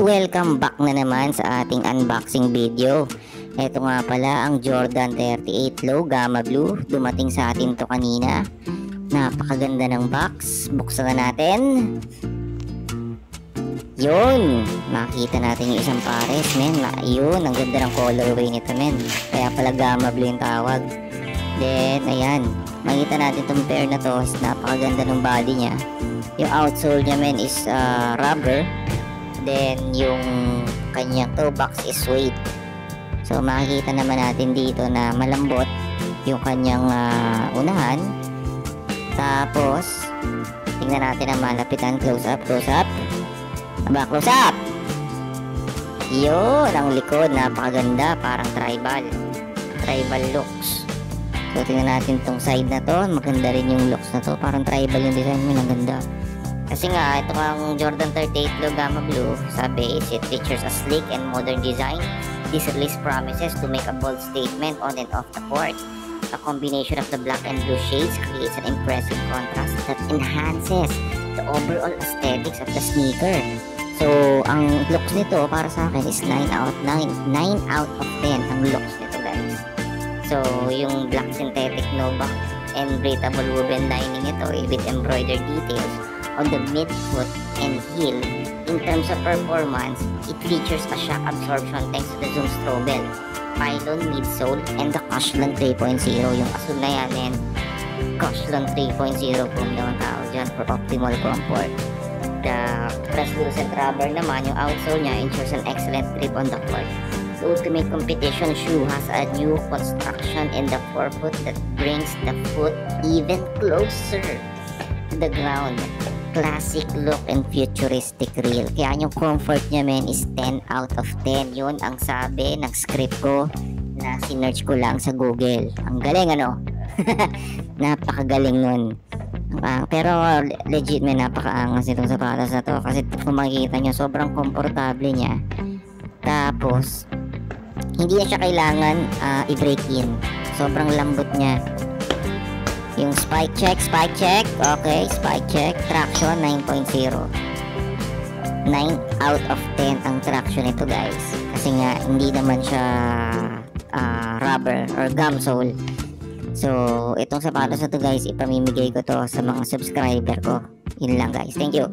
welcome back na naman sa ating unboxing video. Ito nga pala ang Jordan 38 Low Gamma Blue. Dumating sa atin to kanina. Napakaganda ng box. Buksan na natin. Yun, makita natin yung isang pares, men. Yun, ang ganda ng colorway nito, men. Kaya pala Gamma Blue yung tawag. Then, ayan, makita natin itong pair na to. Napakaganda ng body niya. Yung outsole niya, men, is rubber. Then, yung kanyang toe box is suede. So, makikita naman natin dito na malambot yung kanyang unahan. Tapos, tingnan natin ang malapitan. Close up, close up. Aba, close up! Yun, ang likod. Napakaganda. Parang tribal. Tribal looks. So, tingnan natin tong side na to. Maganda rin yung looks na to. Parang tribal yung design mo. Ang ganda. Kasi nga, ito ang Jordan 38 Low Gamma Blue. Sabi is it features a sleek and modern design. This release promises to make a bold statement on and off the court. A combination of the black and blue shades creates an impressive contrast that enhances the overall aesthetics of the sneaker. So, ang looks nito para sa akin is 9 out of 10 ang looks nito, guys. So, yung black synthetic Nova and breathable woven lining ito with embroidered details on the midfoot and heel. In terms of performance, it features a shock absorption thanks to the Zoom Strobel, pylon midsole, and the Cushlon 3.0. Yung asul na yan, and Cushlon 3.0 kung yung tawag dyan for optimal comfort. The translucent rubber naman, yung outsole niya ensures an excellent grip on the court. The ultimate competition shoe has a new construction in the forefoot that brings the foot even closer to the ground. Classic look and futuristic reel. Kaya yung comfort niya, men, is 10 out of 10. Yun ang sabi ng script ko na sinearch ko lang sa Google. Ang galing, ano? Napakagaling nun. Pero legit, men, napakaangas itong sapatos na to. Kasi kung makikita nyo, sobrang komportable niya. Tapos, hindi na siya kailangan i-break in. Sobrang lambot niya. Yung spike check, okay, spike check, traction 9.0. 9 out of 10 ang traction nito, guys. Kasi nga, hindi naman siya rubber or gum sole. So, itong sapatos na to, guys, ipamimigay ko to sa mga subscriber ko. Yun lang, guys. Thank you.